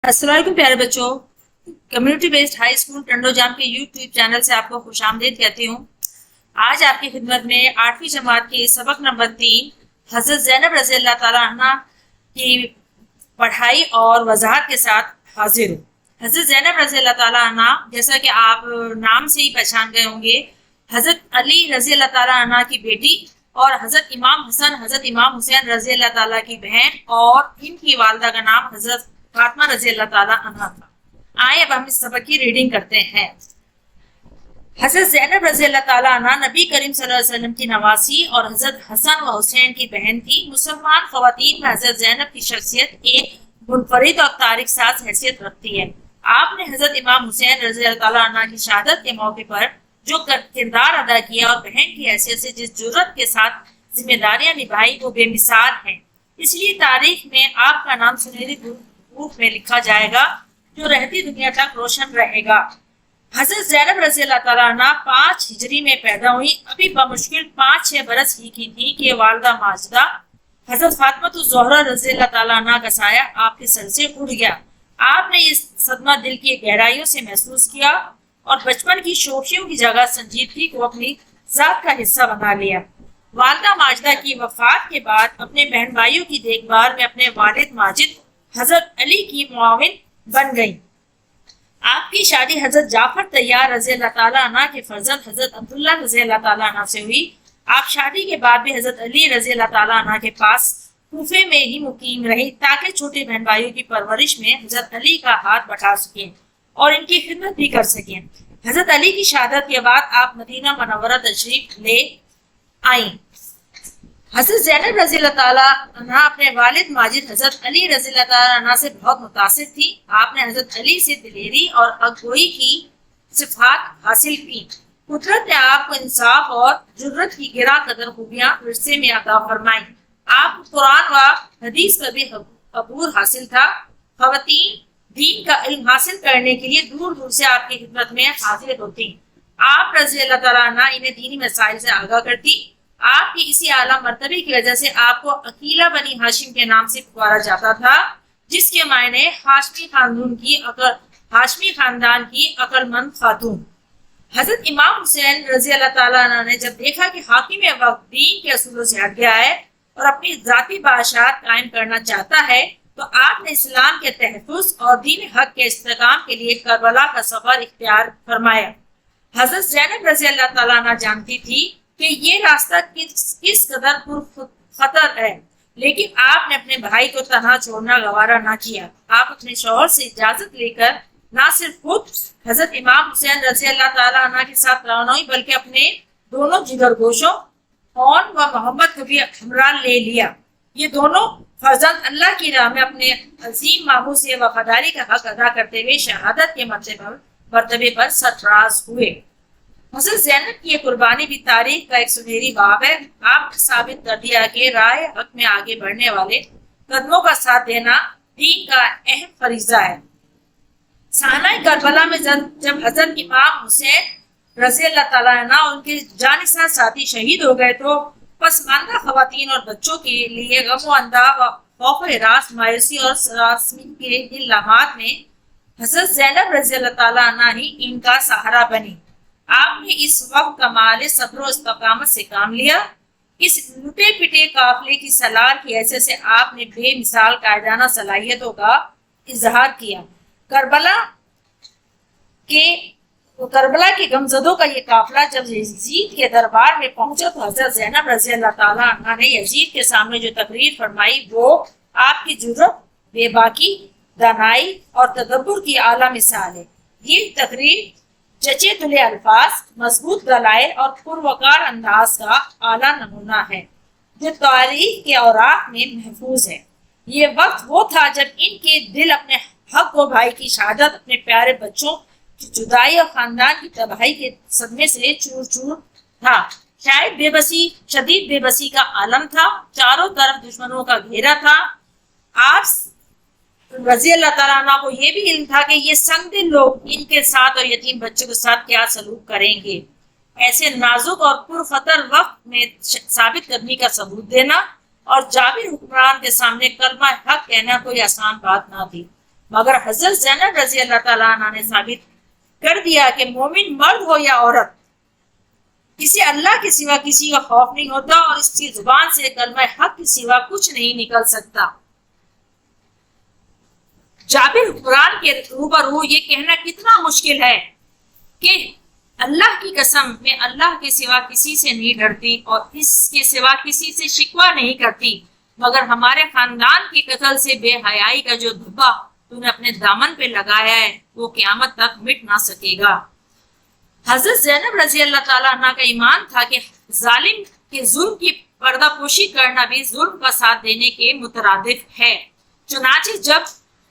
السلام علیکم پیارے بچوں، community based high school Tando Jam کے یوٹیوب چینل سے آپ کو خوش آمدید کہتی ہوں۔ آج آپ کی خدمت میں 8ویں جماعت کے سبق نمبر 3 حضرت زینب رضی اللہ تعالیٰ عنہ کی پڑھائی اور وضاحت کے ساتھ حاضر ہوں۔ حضرت زینب رضی اللہ تعالیٰ عنہ جیسا کہ آپ نام سے ہی پہچان گئے ہوں گے، حضرت علی رضی اللہ تعالیٰ عنہ کی بیٹی اور حضرت امام حسن حضرت امام حسین رضی اللہ تعالیٰ کی بہن، اور ان کی والدہ کا نام حضرت فاطمہ رضی اللہ تعالیٰ عنہ تھا۔ آئے اب ہم اس سبق کی ریڈنگ کرتے ہیں۔ حضرت زینب رضی اللہ تعالیٰ عنہ نبی کریم صلی اللہ علیہ وسلم کی نواسی اور حضرت حسن و حسین کی بہن تھی۔ مسلمان خواتین میں حضرت زینب کی شخصیت ایک منفرد اور تاریخ ساز حیثیت رکھتی ہے۔ آپ نے حضرت امام حسین رضی اللہ تعالیٰ عنہ کی شہادت کے موقع پر جو کردار ادا کیا اور بہن کی حیثیت سے جس جرأت کے ساتھ ذمہ داریاں نبھائی وہ بے مثال ہیں۔ اس لیے تاریخ میں آپ کا نام سنہری روپ میں لکھا جائے گا جو رہتی دنیا تک روشن رہے گا۔ حضرت زینب رضی اللہ تعالیٰ عنہ 5 ہجری میں پیدا ہوئی۔ ابھی بمشکل 5-6 برس ہی کی تھی کہ والدہ ماجدہ حضرت فاطمہ الزہرا رضی اللہ تعالیٰ عنہ کا سایہ آپ کے سر سے اڑ گیا۔ آپ نے یہ صدمہ دل کی گہرائیوں سے محسوس کیا اور بچپن کی شوخیوں کی جگہ سنجیدگی کو اپنی ذات کا حصہ بنا لیا۔ والدہ ماجدہ کی وفات کے بعد اپنے بہن بھائیوں کی دیکھ بھال میں اپنے والد ماجد حضرت علی کی معاون بن گئی۔ آپ کی شادی حضرت جعفر طیار رضی اللہ تعالیٰ عنہ کے فرزند حضرت عبداللہ رضی اللہ تعالیٰ عنہ سے ہوئی۔ آپ شادی کے بعد بھی حضرت علی رضی اللہ تعالیٰ عنہ کے پاس کوفے میں ہی مقیم رہی تاکہ چھوٹے بہن بھائیوں کی پرورش میں حضرت علی کا ہاتھ بٹا سکیں اور ان کی خدمت بھی کر سکیں۔ حضرت علی کی شہادت کے بعد آپ مدینہ منورہ تشریف لے آئیں۔ حضرت زینب رضی اللہ تعالیٰ عنہ اپنے والد ماجد حضرت علی رضی اللہ تعالیٰ عنہ سے بہت متاثر تھی۔ آپ نے حضرت علی سے دلیری اور حقگوئی کی صفات حاصل کی۔ قدرت نے آپ کو انصاف اور جرأت کی گراں قدر خوبیاں ورثے میں عطا فرمائیں۔ آپ کو قرآن و حدیث کا بھی عبور حاصل تھا۔ خواتین دین کا علم حاصل کرنے کے لیے دور دور سے آپ کی خدمت میں حاضر ہوتی۔ آپ رضی اللہ تعالیٰ عنہ انہیں دینی مسائل سے آگاہ کرتی۔ آپ کی اسی اعلیٰ مرتبے کی وجہ سے آپ کو عقیلہ بنی ہاشم کے نام سے پکارا جاتا تھا، جس کے معنی ہاشمی خاندان کی عقل مند خاتون۔ حضرت امام حسین رضی اللہ تعالیٰ عنہ نے جب دیکھا کہ حاکم وقت دین کے اصولوں سے ہٹ گیا ہے اور اپنی ذاتی بادشاہت قائم کرنا چاہتا ہے، تو آپ نے اسلام کے تحفظ اور دین حق کے استحکام کے لیے کربلا کا سفر اختیار فرمایا۔ حضرت زینب رضی اللہ تعالیٰ عنہ جانتی تھی کہ یہ راستہ کس قدر پر خطر ہے، لیکن آپ نے اپنے بھائی کو تنہا چھوڑنا گوارا نہ کیا۔ آپ اپنے شوہر سے اجازت لے کر نہ صرف خود حضرت امام حسین رضی اللہ تعالیٰ عنہ کے ساتھ روانہ ہوئی بلکہ اپنے دونوں جگر گوشوں اون و محمد کو بھی ہمراہ لے لیا۔ یہ دونوں فرزند اللہ کی راہ میں اپنے عظیم ماموں سے وفاداری کا حق ادا کرتے ہوئے شہادت کے مرتبے پر سرفراز ہوئے۔ حضرت زینب کی یہ قربانی بھی تاریخ کا ایک سنہری باب ہے۔ آپ نے ثابت کر دیا کہ راہ حق میں آگے بڑھنے والے قدموں کا ساتھ دینا دین کا اہم فریضہ ہے۔ سانحہ کربلا میں جب حضرت امام حسین رضی اللہ تعالیٰ عنہ اور ان کے جانثار ساتھی شہید ہو گئے تو پسماندہ خواتین اور بچوں کے لیے غم و انداز و خوف و ہراس، مایوسی اور سراسمی کے ان لمحات میں حضرت زینب رضی اللہ تعالیٰ عنہ ہی ان کا سہارا بنی۔ آپ نے اس وقت کمال صبر و استقامت سے کام لیا۔ اس لٹے پٹے قافلے کی سالار کی حیثیت سے آپ نے بے مثال قائدانہ صلاحیتوں کا اظہار کیا۔ کربلا کے غمزدوں کا یہ قافلہ جب یزید کے دربار میں پہنچا تو حضرت زینب رضی اللہ تعالیٰ عنہ نے یزید کے سامنے جو تقریر فرمائی وہ آپ کی جرأت، بے باکی، دانائی اور تدبر کی اعلیٰ مثال ہے۔ یہ تقریر جچے تلے الفاظ، مضبوط دلائل اور پروقار انداز کا اعلیٰ نمونہ ہے جو تاریخ کے اوراق میں محفوظ ہے۔ یہ وقت وہ تھا جب ان کے دل اپنے حق و بھائی کی شہادت، اپنے پیارے بچوں کی جدائی اور خاندان کی تباہی کے صدمے سے چور چور تھا۔ شاید شدید بے بسی کا عالم تھا۔ چاروں طرف دشمنوں کا گھیرا تھا۔ آپ رضی اللہ تعالیٰ عنہ کو یہ بھی علم تھا کہ یہ سنگ دل لوگ ان کے ساتھ اور یتیم بچوں کے ساتھ کیا سلوک کریں گے۔ ایسے نازک اور پرخطر وقت میں ثابت قدمی کا ثبوت دینا اور جابر حکمران کے سامنے کلمہ حق کہنا کوئی آسان بات نہ تھی۔ मगर हजरत ज़ैनब रजी अल्लाह ताला अन्हा ने साबित कर दिया कि मोमिन मर्द हो या औरत, इसे अल्लाह के सिवा किसी का खौफ नहीं होता और इसकी जुबान से कलमा हक के सिवा कुछ नहीं निकल सकता। जाबिर कुरान के रूबरू ये कहना कितना मुश्किल है कि अल्लाह की कसम, मैं अल्लाह के सिवा किसी से नहीं डरती और इसके सिवा किसी से शिकवा नहीं करती, मगर हमारे खानदान के कत्ल से बेहयाई का जो धब्बा तूने अपने दामन पे लगाया है वो क़यामत तक मिट ना सकेगा। हजरत ज़ैनब रजी अल्लाह ताला अन्हा का ईमान था कि जालिम के जुल्म की पर्दापोशी करना भी जुल्म का साथ देने के मुतरादिफ है। चुनाचे जब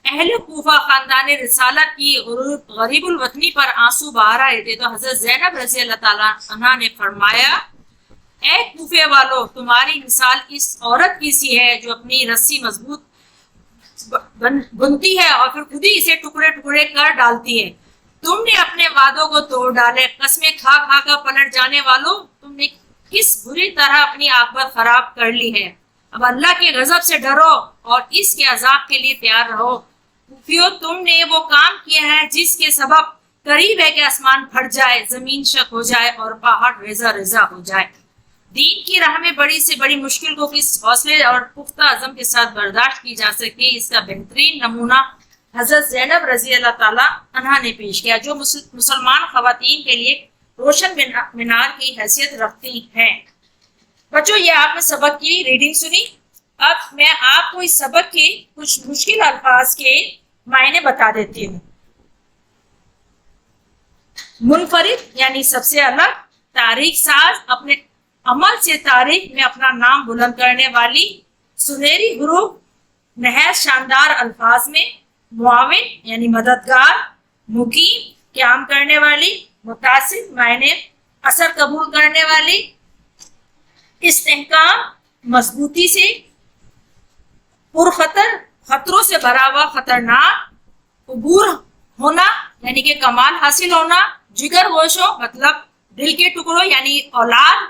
अहले कूफा खानदान रिसालत की गरीबुल वतनी पर आंसू बहा रहे थे तो हजरत ज़ैनब रजी अल्लाह ताला अन्हा ने फरमाया, ऐ कूफे वालों, तुम्हारी मिसाल इस औरत की सी है जो अपनी रस्सी मजबूत बुनती है और फिर खुद ही इसे टुकड़े टुकड़े कर डालती है। तुमने अपने वादों को तोड़ डाले, कस्में खा खा कर पलट जाने वालों, तुमने किस बुरी तरह अपनी आखिरत खराब कर ली है। अब अल्लाह के गजब से डरो और इसके अजाब के लिए तैयार रहो। कूफियों, तुमने वो काम किया है जिसके सबब करीब है कि आसमान फट जाए, जमीन शक हो जाए और पहाड़ रेजा रेजा हो जाए। दीन की राह में बड़ी से बड़ी मुश्किल को किस हौसले और पुख्ता अज़म के साथ बर्दाश्त की जा सकती है, इसका बेहतरीन नमूना हजरत ज़ैनब रजी अल्लाह ताला अन्हा ने पेश किया, जो मुसलमान खवातीन के लिए रोशन मीनार की हैसियत रखती हैं। बच्चों, ये आपने सबक की रीडिंग सुनी। अब मैं आपको इस सबक के कुछ मुश्किल अल्फाज के मायने बता देती हूँ। मुनफरिद यानी सबसे अलग, तारीख साज, अपने अमल से तारीख में अपना नाम बुलंद करने वाली, सुनहरी हरूफ नहायत शानदार अल्फाज में, मुआविन यानी मददगार, मुकीम क़याम करने वाली, मुतासिर मायने असर कबूल करने वाली, इस्तेहकाम मजबूती से, पुरखतर खतरों से भरा हुआ खतरनाक, उबूर होना यानी कि कमाल हासिल होना, जिगर गोशो मतलब दिल के टुकड़ों यानी औलाद,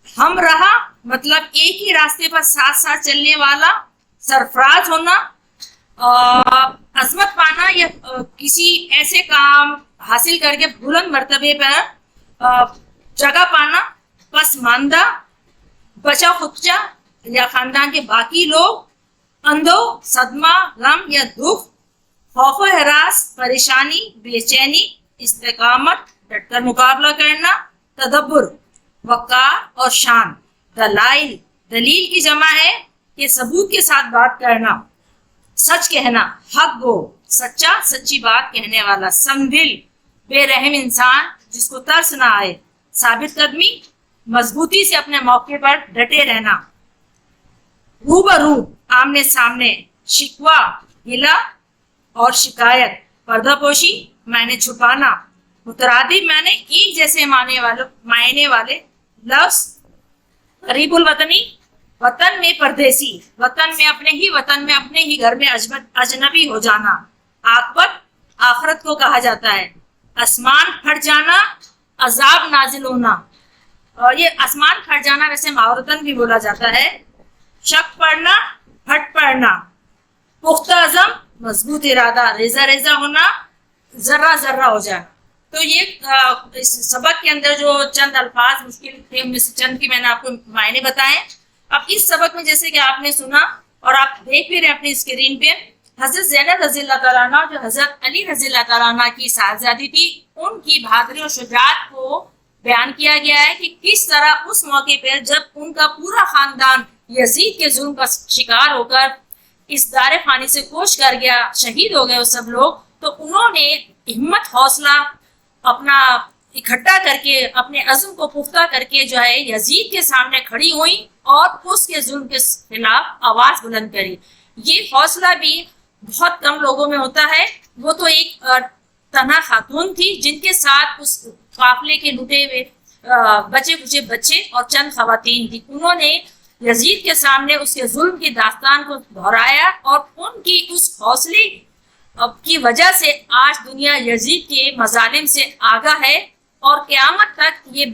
हम रहा मतलब एक ही रास्ते पर साथ साथ चलने वाला, सरफराज होना, अजमत पाना या किसी ऐसे काम हासिल करके बुलंद मर्तबे पर जगह पाना, पसमानदा, बचा खुदचा या खानदान के बाकी लोग, अंधो, सदमा, गम या दुख, खौफ हरास, परेशानी, बेचैनी, इस्तेकामत, डटकर मुकाबला करना, तदब्बुर, वक़ार और शान। दलाइल, दलील की जमा है कि सबूत के साथ बात करना, सच कहना, हक गो, सच्चा सच्ची बात कहने वाला, संभिल, बेरहम इंसान जिसको तरस ना आए, साबित कदमी, मजबूती से अपने मौके पर डटे रहना, रूबरू आमने सामने, शिकवा गिला और शिकायत, पर्दापोशी मायने छुपाना, मुतरादिफ मायने एक जैसे मायने वाले लफ्ज, करीबुल वतनी वतन में परदेसी, वतन में अपने ही घर में अजनबी हो जाना, आकबत आखरत को कहा जाता है, आसमान फट जाना, अजाब नाजिल होना, और ये आसमान फट जाना वैसे मावरतन भी बोला जाता है, शक पड़ना, फट पड़ना, पुख्ता अज़म, मजबूत इरादा, रेजा रेजा होना, जर्रा जर्रा हो जाना। तो ये इस सबक के अंदर जो चंद अल्फाज मुश्किल थे उनमें से चंद की मैंने आपको मायने बताए। अब इस सबक में जैसे कि आपने सुना और आप देख भी रहे अपनी स्क्रीन पे, हजरत ज़ैनब रज़ी अल्लाह ताला अन्हा जो हजरत अली रज़ी अल्लाह ताला अन्हा की साहबजादी थी, उनकी बहादुरी और शुजाअत को बयान किया गया है कि किस तरह उस मौके पर जब उनका पूरा खानदान यजीद के जुल्म का शिकार होकर इस दारे फानी से कोच कर गया, शहीद हो गए वो सब लोग, तो उन्होंने हिम्मत हौसला अपना इकट्ठा करके अपने अज़्म को पुख्ता करके जो है यजीद के सामने खड़ी हुई और उसके जुल्म के खिलाफ आवाज बुलंद करी। ये हौसला भी बहुत कम लोगों में होता है। वो तो एक तन्हा खातून थी जिनके साथ उस काफिले के लुटे हुए बचे कुचे बच्चे और चंद खवातीन थी। उन्होंने यजीद के सामने उसके जुल्म की दास्तान को दोहराया और उनकी उस हौसले की वजह से आज दुनिया यजीद के मजालिम से आगाह है और क़यामत तक ये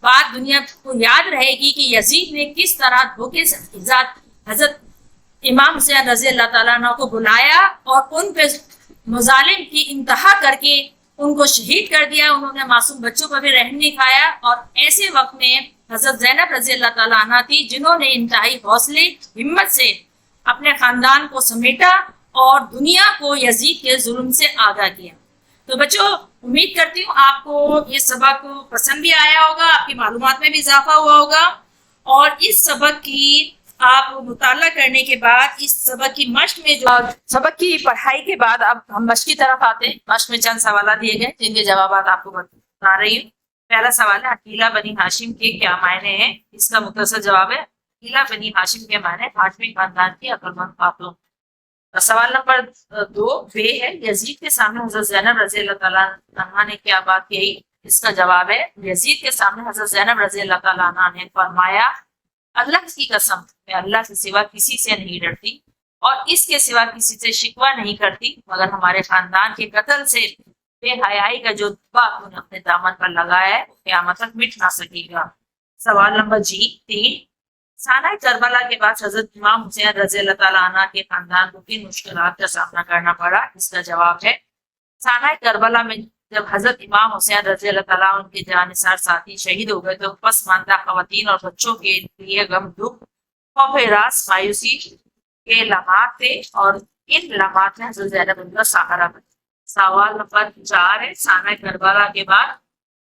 बात दुनिया को याद रहेगी कि यजीद ने किस तरह धोखे से हजरत इमाम हुसैन रजी अल्लाह ताला अन्हु को बुलाया और उन पे मुजालिम की इंतहा करके उनको शहीद कर दिया। उन्होंने मासूम बच्चों पर भी रहम नहीं खाया। और ऐसे वक्त में हजरत जैनब रजी अल्लाह ताला अन्हा थी जिन्होंने इंतहाई हौसले हिम्मत से अपने खानदान को समेटा और दुनिया को यजीद के जुल्म से आगाह किया। तो बच्चों, उम्मीद करती हूँ आपको ये सबक पसंद भी आया होगा, आपकी मालूमात में भी इजाफा हुआ होगा। और इस सबक की आप मुताला करने के बाद इस सबक की मश्क में जो सबक की पढ़ाई के बाद अब हम मश्क की तरफ आते हैं। मश्क में चंद सवाल दिए गए जिनके जवाब आपको बता रही हूँ। पहला सवाल है, अकीला बनी हाशिम के क्या मायने हैं? इसका मुख्तसर जवाब है, अकीला बनी हाशिम के मायने हाशमी खानदान की अक्लमंद खातून। सवाल नंबर 2 बे है, यजीद के सामने हजरत ज़ैनब रज़ी अल्लाह ताला अन्हा ने क्या बात कही? इसका जवाब है, यजीद के सामने हजरत ज़ैनब रज़ी अल्लाह ताला अन्हा ने फरमाया, अल्लाह की कसम, मैं अल्लाह के सिवा किसी से नहीं डरती और इसके सिवा किसी से शिकवा नहीं करती, मगर हमारे खानदान के कत्ल से बेहयाई का जो धब्बा तूने अपने दामन पर लगाया है क़यामत तक मिट ना सकेगा। सवाल नंबर 3 साना करबला के बाद हजरत इमाम हुसैन रज़ी अल्लाह ताला अन्हा के खानदान को किन मुश्किलात का सामना करना पड़ा? इसका जवाब है, साना करबला में जब हजरत इमाम हुसैन रज़ी अल्लाह ताला उनके जानिसार साथी शहीद हो गए तो पसमानदा खवातीन और बच्चों के लिए गम दुख खौफ रास मायूसी के लम्हात थे और इन लम्हात में हजरत ज़ैनब उनका सहारा बने। सवाल नंबर 4 है, साना करबला के बाद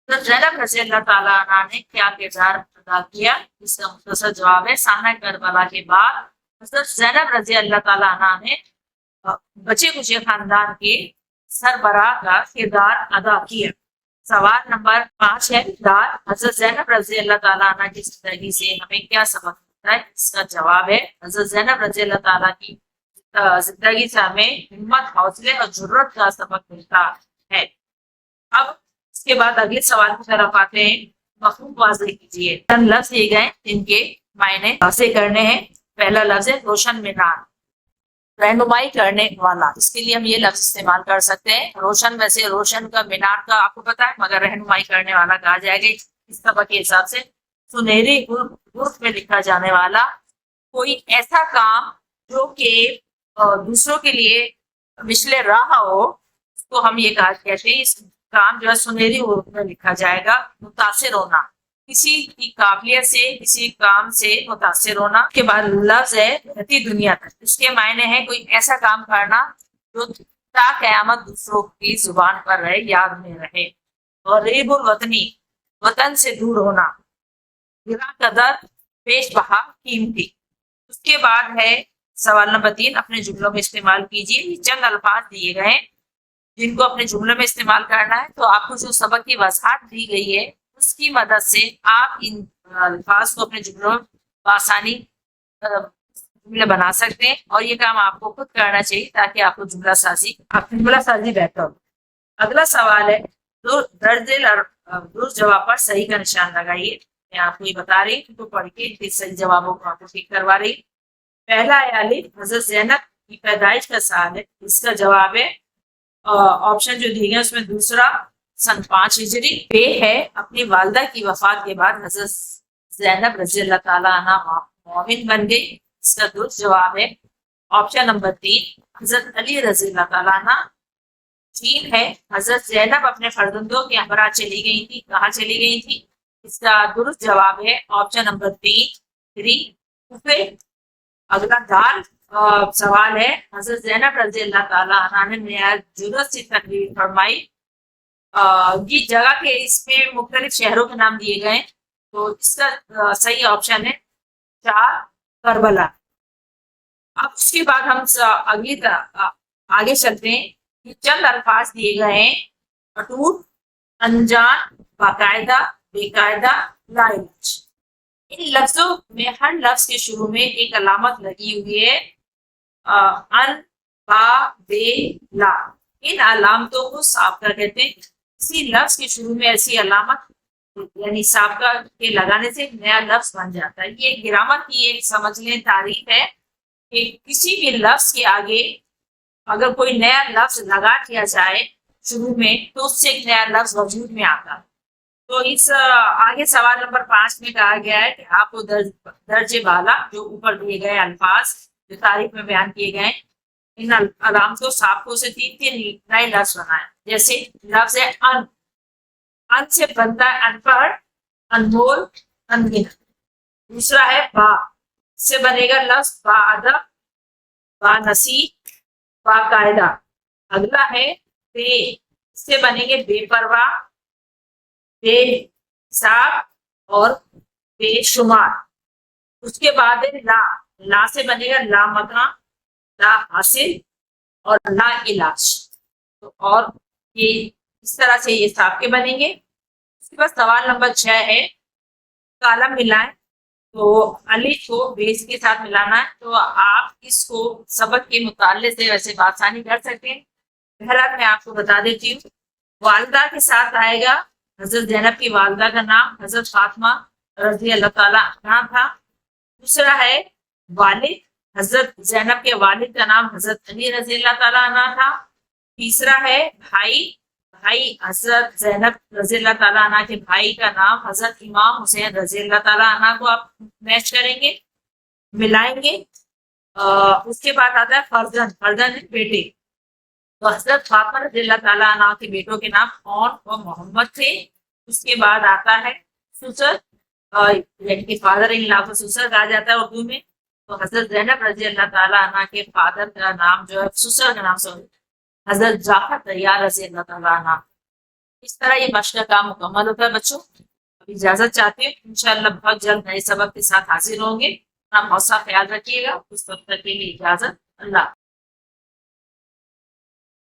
हजरत ज़ैनब रज़ी अल्लाह ताला अन्हा ने क्या किरदार अदा किया? इसका मुख्तसर जवाब है, साना करबला के बाद हजरत ज़ैनब रज़ी अल्लाह ताला अन्हा ने बचे कुचे खानदान के सरबराह का किरदार अदा किया। सवाल नंबर 5 है, हजरत ज़ैनब रज़ी अल्लाह ताला अन्हा की जिंदगी से हमें क्या सबक मिलता है? इसका जवाब है, हजरत ज़ैनब रज़ी अल्लाह ताला की जिंदगी से हमें हिम्मत, हौसले और जुर्रत का सबक मिलता है। अब इसके बाद अगले सवाल की तरफ आते हैं। मफहूम वाज़ेह कीजिए। चंद लफ्ज दिए गए जिनके मायने वाज़ेह करने हैं। पहला लफ्ज है रोशन मीनार, रहनुमाई करने वाला। इसके लिए हम ये लफ्ज इस्तेमाल कर सकते हैं। रोशन, वैसे रोशन का मीनार का आपको पता है, मगर रहनुमाई करने वाला कहा जाएगा इस सबक के हिसाब से। सुनहरी उर्फ में लिखा जाने वाला कोई ऐसा काम जो कि दूसरों के लिए मिसले राह हो, उसको हम ये कहते हैं, इस काम जो है सुनहरी उर्फ में लिखा जाएगा। मुतासिर होना, किसी की काबिलियत से, किसी काम से मुतासिर होना। के बाद लफ्ज है रहती दुनिया तक। इसके मायने हैं कोई ऐसा काम करना जो ता क़यामत दूसरों की जुबान पर रहे, याद में रहे। और गरीबुल वतनी, वतन से दूर होना। गिरा कदर, पेश बहा, कीमती। उसके बाद है सवाल नंबर 3, अपने जुमलों में इस्तेमाल कीजिए। ये चंद अल्फाज दिए गए हैं जिनको अपने जुमलों में इस्तेमाल करना है। तो आपको जो सबक की वजाहत दी गई है उसकी मदद से आप इन अल्फाज को अपने जुमलों में आसानी जुमले बना सकते हैं और ये काम आपको खुद करना चाहिए ताकि आपको जुमला साजी बेहतर हो। अगला सवाल है, दुरुस्त जवाब पर सही का निशान लगाइए। मैं आपको ये बता रही हूँ, तो पढ़ के सही जवाबों को आपको टिक करवा रही। पहला है अलिफ, हजरत ज़ैनब की पैदाइश का साल है। इसका जवाब है ऑप्शन जो दिए गए उसमें दूसरा, सन 5 हिजरी। बे है, अपनी वालदा की वफात के बाद हजरत ज़ैनब रज़ी अल्लाह ताला अन्हा मोमिन बन गई। इसका दुरुस्त जवाब है ऑप्शन नंबर 3, हजरत अली रज़ी अल्लाह ताला अन्हा। 3 है, हजरत ज़ैनब अपने फर्जंदों के हमरा चली गई थी। कहाँ चली गई थी? इसका दुरुस्त जवाब है ऑप्शन नंबर 3। अगला दाल सवाल है, हजरत ज़ैनब रज़ी अल्लाह ताला अन्हा ने नहायत जुर्रत से तकरीर फरमाई। ये जगह के इसमें मुख्तलिफ शहरों के नाम दिए गए। तो इसका सही ऑप्शन है 4, करबला। अब उसके बाद हम आगे चलते हैं। ये चंद अल्फाज दिए गए हैं, अटूट, अनजान, बाकायदा, बेकायदा, लाइलाज। इन लफ्जों में हर लफ्ज के शुरू में एक अलामत लगी हुई है, अन, बा, बे, ला। इन अलामतों को साबका कहते हैं। किसी लफ्ज के शुरू में ऐसी अलामत यानी साबका के लगाने से एक नया लफ्ज बन जाता है। ये ग्रामर की एक समझ लें तारीफ है कि किसी भी लफ्ज के आगे अगर कोई नया लफ्ज लगा दिया जाए शुरू में तो उससे एक नया लफ्ज वजूद में आता है। तो इस आगे सवाल नंबर 5 में कहा गया है कि आपको दर्जे बाला जो ऊपर दिए गए अल्फाज جو تاریخ میں بیان کیے گئے ہیں، ان علامتوں صافتوں سے تین تین نئے لفظ بنائے. جیسے لفظ ہے ان. ان سے بنتا ہے ان پڑھ، انمول، انگن. دوسرا ہے با. اس سے بنے گا لفظ با ادب، با نصیب، با قاعدہ. اگلا ہے بے. اس سے بنے گے بے پرواہ، بے حساب اور بے شمار. اس کے بعد ہے لا. لا سے بنے گا لا مکان، لا حاصل اور لا علاج. تو اور یہ اس طرح سے یہ صاف کے بنیں گے. اس کے بعد سوال نمبر 6 ہے کالم ملائیں. تو الف کو بیس کے ساتھ ملانا ہے. تو آپ اس کو سبق کے مطالعے سے ویسے بآسانی کر سکتے ہیں. پہلا میں آپ کو بتا دیتی ہوں. والدہ کے ساتھ آئے گا حضرت زینب کی والدہ کا نام حضرت فاطمہ رضی اللہ تعالیٰ عنہا تھا. دوسرا ہے والد. حضرت زینب کے والد کا نام حضرت علی رضی اللہ تعالیٰ عنہ تھا. تیسرا ہے بھائی. بھائی حضرت زینب رضی اللہ تعالیٰ عنہ کے بھائی کا نام حضرت امام حسین رضی اللہ تعالیٰ عنہ کو آپ میچ کریں گے، ملائیں گے. اس کے بعد آتا ہے فرزند. فرزند ہے بیٹے. تو حضرت فاطمہ رضی اللہ تعالیٰ عنہ کے بیٹوں کے نام اون و محمد تھے. اس کے بعد آتا ہے سسر، یعنی کہ فادر ان لا کو سسر کہا جاتا ہے اردو میں. تو حضرت زینب رضی اللہ تعالیٰ عنہ کے فادر کا نام جو ہے سسر کا نام سے حضرت جعفر طیار رضی اللہ تعالیٰ عنہ. اس طرح یہ مشق کا کام مکمل ہوتا ہے بچوں. اب اجازت چاہتے ہیں، انشاءاللہ بہت جلد نئے سبق کے ساتھ حاضر ہوں گے. اپنا بہت سا خیال رکھیے گا. اس وقت تک کے لیے اجازت. اللہ